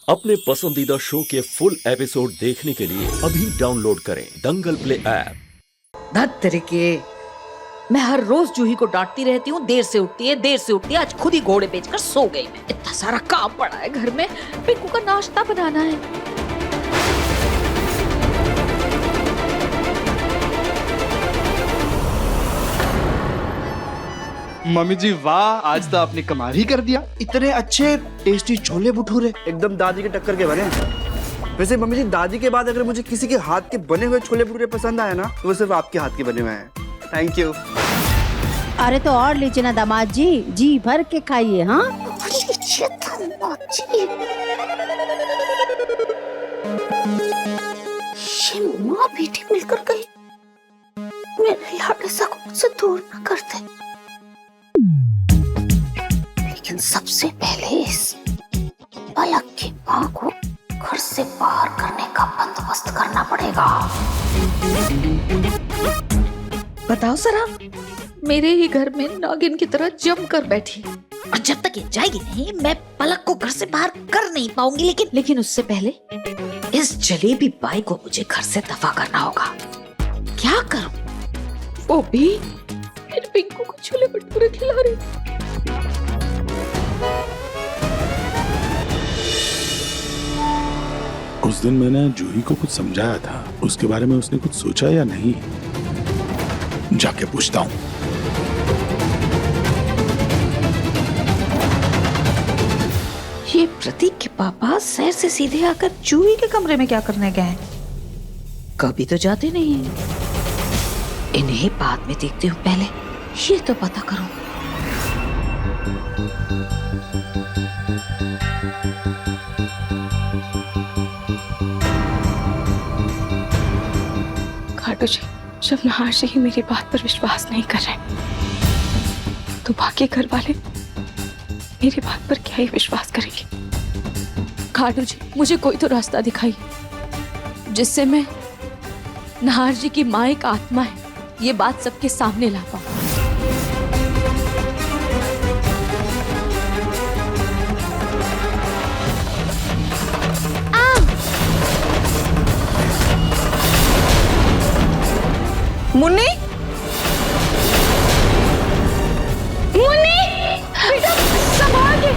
अपने पसंदीदा शो के फुल एपिसोड देखने के लिए अभी डाउनलोड करें दंगल प्ले ऐप। धत तरीके, मैं हर रोज जूही को डांटती रहती हूँ, देर से उठती है। आज खुद ही घोड़े बेचकर सो गई मैं। इतना सारा काम पड़ा है घर में, पिंकू का नाश्ता बनाना है। मम्मी जी वाह, आज तो आपने कमाल ही कर दिया। इतने अच्छे टेस्टी छोले भटूरे एकदम दादी के टक्कर के बने। वैसे मम्मी जी, दादी के बाद अगर मुझे किसी के हाथ के बने हुए छोले भटूरे पसंद आए ना, तो वो सिर्फ आपके हाथ के बने हुए हैं। Thank you. अरे तो और लीजिए ना दामाद जी, जी भर के खाइए। हाँ ये माँ बेटी मिलकर गई, मेरे लाडले सा को मुझसे दूर न करते। लेकिन सबसे पहले इस पलक की माँ को घर से बाहर करने का बंदोबस्त करना पड़ेगा। बताओ सरा, मेरे ही घर में नागिन की तरह जम कर बैठी, और जब तक ये जाएगी नहीं, मैं पलक को घर से बाहर कर नहीं पाऊंगी। लेकिन उससे पहले इस जलेबी बाई को मुझे घर से दफा करना होगा। क्या करूं? वो भी मेरे पिंकू को छोले भटूरे खिला रही। उस दिन मैंने जूही को कुछ समझाया था, उसके बारे में उसने कुछ सोचा या नहीं, जाके पूछता हूँ। ये प्रतीक के पापा शहर से सीधे आकर जूही के कमरे में क्या करने गए हैं? कभी तो जाते नहीं हैं। इन्हें बाद में देखती हूँ, पहले ये तो पता करूं। खाटू जी, जब नहार जी ही मेरी बात पर विश्वास नहीं कर रहे, तो बाकी घर वाले मेरी बात पर क्या ही विश्वास करेंगे? खाटू जी, मुझे कोई तो रास्ता दिखाइए जिससे मैं नहार जी की माँ एक आत्मा है, ये बात सबके सामने ला पाऊं। मुन्नी, मुन्नी, बेटा संभाल के।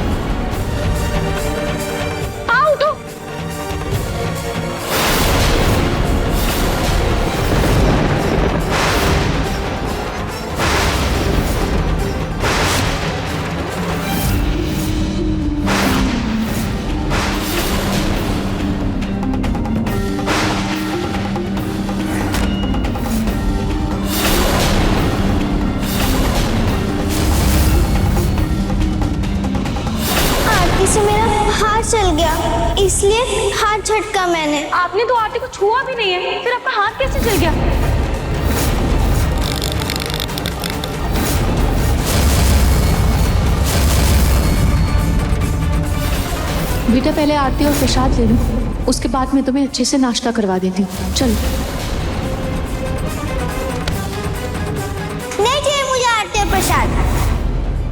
आओ तो। से मेरा हाथ चल गया, इसलिए हाथ झटका मैंने। आपने तो आटे को छुआ भी नहीं है, फिर आपका हाथ कैसे चल गया? बेटा पहले आरती और प्रसाद ले लो, उसके बाद मैं तुम्हें अच्छे से नाश्ता करवा देती हूँ। चलो। नहीं चाहिए मुझे आरती और प्रसाद।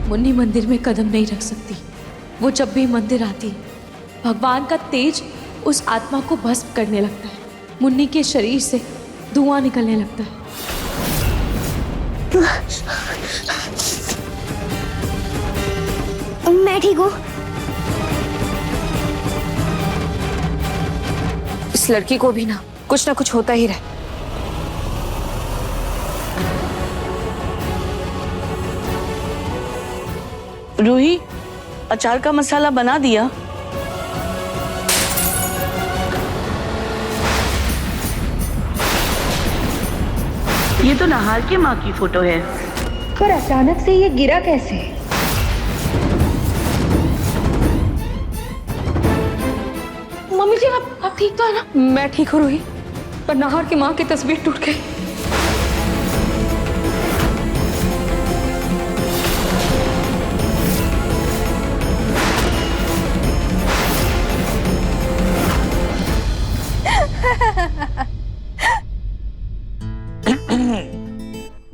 मुन्नी मंदिर में कदम नहीं रख सकती। वो जब भी मंदिर आती है, भगवान का तेज उस आत्मा को भस्म करने लगता है। मुन्नी के शरीर से धुआं निकलने लगता है। मैं ठीक हूँ। इस लड़की को भी ना कुछ होता ही रहे। रूही, अचार का मसाला बना दिया? ये तो नहार की माँ की फोटो है। पर अचानक से ये गिरा कैसे? मम्मी जी, आप ठीक तो है ना? मैं ठीक हूँ रूही, पर नहार की माँ की तस्वीर टूट गई।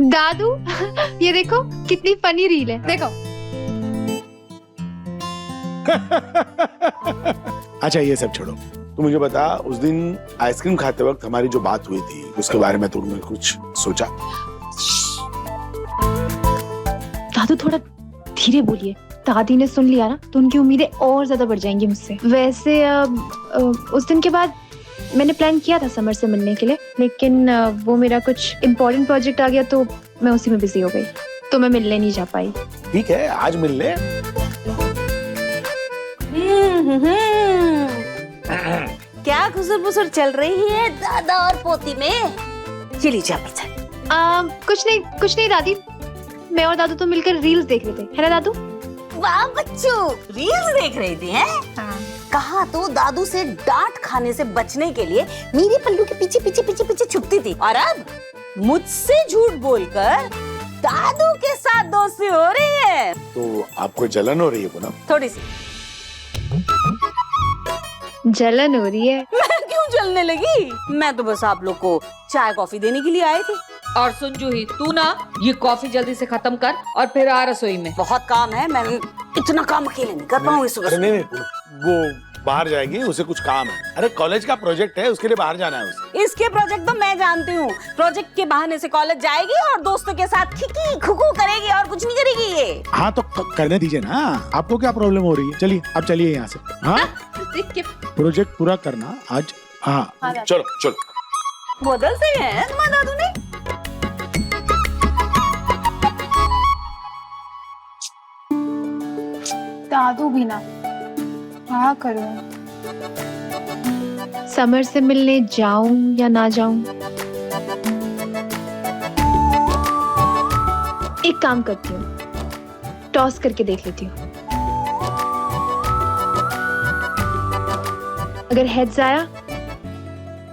दादू, ये देखो कितनी फनी रील है, देखो। अच्छा ये सब छोड़ो, तू मुझे बता, उस दिन आइसक्रीम खाते वक्त हमारी जो बात हुई थी उसके बारे में तुमने कुछ सोचा? दादू थोड़ा धीरे बोलिए, दादी ने सुन लिया ना तो उनकी उम्मीदें और ज्यादा बढ़ जाएंगी मुझसे। वैसे उस दिन के बाद मैंने प्लान किया था समर से मिलने के लिए, लेकिन वो मेरा कुछ इम्पोर्टेंट प्रोजेक्ट आ गया तो मैं उसी में बिजी हो गई, तो मैं मिलने नहीं जा पाई। ठीक है, आज मिल ले। क्या खुसर-पुसर चल रही है दादा और पोती में? चली जा पीछे। कुछ नहीं दादी, मैं और दादू तो मिलकर रील्स देख रहे थे, है ना दादू? वाह बच्चू, रील्स देख रही थी हैं? कहा तो दादू से डांट खाने से बचने के लिए मेरे पल्लू के पीछे छुपती थी, और अब मुझसे झूठ बोलकर दादू के साथ दोस्ती हो रही है। तो आपको जलन हो रही है पूनम? थोड़ी सी। जलन हो रही है? मैं क्यों जलने लगी? मैं तो बस आप लोग को चाय कॉफी देने के लिए आई थी। और सुन जूही, तू ना ये कॉफी जल्दी से खत्म कर और फिर आ रसोई में। बहुत काम है, मैं इतना काम अकेले नहीं कर पाऊंगी सुबह। अरे नहीं, वो बाहर जाएगी, उसे कुछ काम है। अरे कॉलेज का प्रोजेक्ट है, उसके लिए बाहर जाना है उसे। इसके प्रोजेक्ट तो मैं जानती हूँ। प्रोजेक्ट के बहाने से कॉलेज जाएगी और दोस्तों के साथ खिकी खुकू करेगी और कुछ नहीं करेगी ये। हाँ तो करने दीजिए ना, आपको क्या प्रॉब्लम हो रही है? चलिए अब चलिए यहाँ से। हाँ प्रोजेक्ट पूरा करना आज। हाँ चलो चलो। बदल से है तुम्हारे दादू ने। दादू भी ना, क्या करूं? समर से मिलने जाऊं या ना जाऊं? एक काम करती हूँ, टॉस करके देख लेती हूँ। अगर हेड्स आया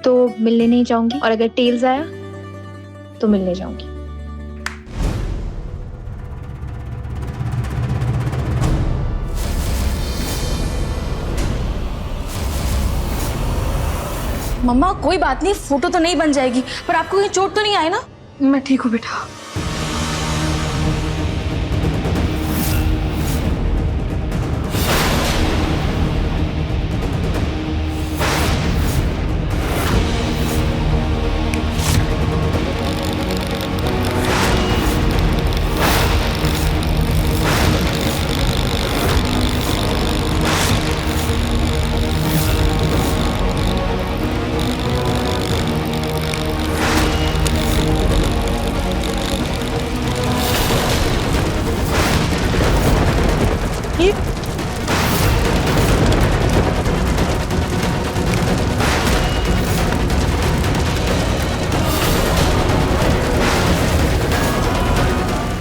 तो मिलने नहीं जाऊंगी, और अगर टेल्स आया तो मिलने जाऊंगी। मम्मा कोई बात नहीं, फोटो तो नहीं बन जाएगी, पर आपको कहीं चोट तो नहीं आई ना? मैं ठीक हूँ बेटा।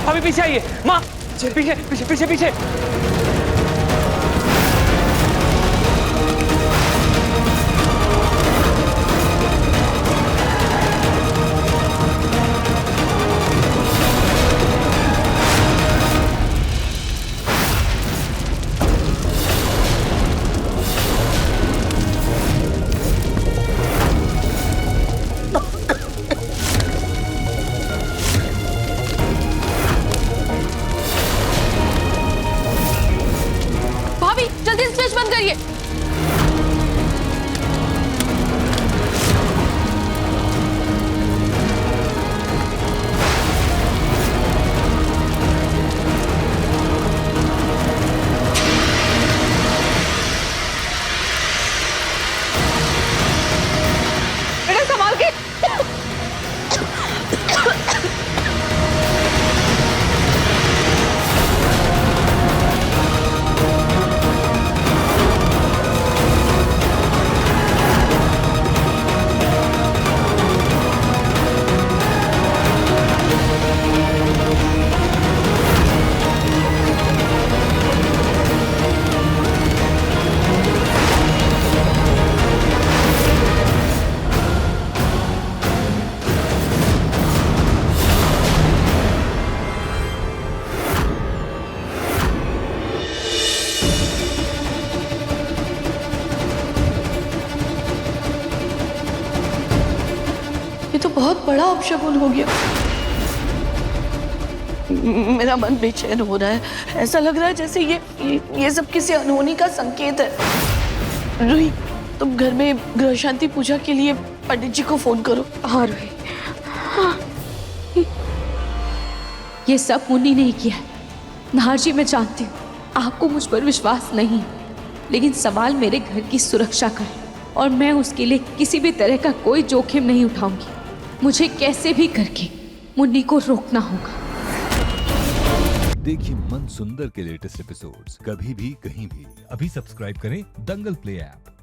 अभी पीछे आइए माँ, पीछे पीछे पीछे पीछे। बंद करिए। बेटा संभाल के। ये तो बहुत बड़ा अपशगुन हो गया। मेरा मन बेचैन हो रहा है। ऐसा लग रहा है जैसे ये सब किसी अनहोनी का संकेत है। रूही, तुम घर में ग्रह शांति पूजा के लिए पंडित जी को फोन करो। हाँ रूही, ये सब मुन्नी ने ही किया है। नाहर जी, मैं जानती हूँ आपको मुझ पर विश्वास नहीं है, लेकिन सवाल मेरे घर की सुरक्षा का है और मैं उसके लिए किसी भी तरह का कोई जोखिम नहीं उठाऊंगी। मुझे कैसे भी करके मुन्नी को रोकना होगा। देखिए मन सुंदर के लेटेस्ट एपिसोड्स कभी भी कहीं भी। अभी सब्सक्राइब करें दंगल प्ले ऐप।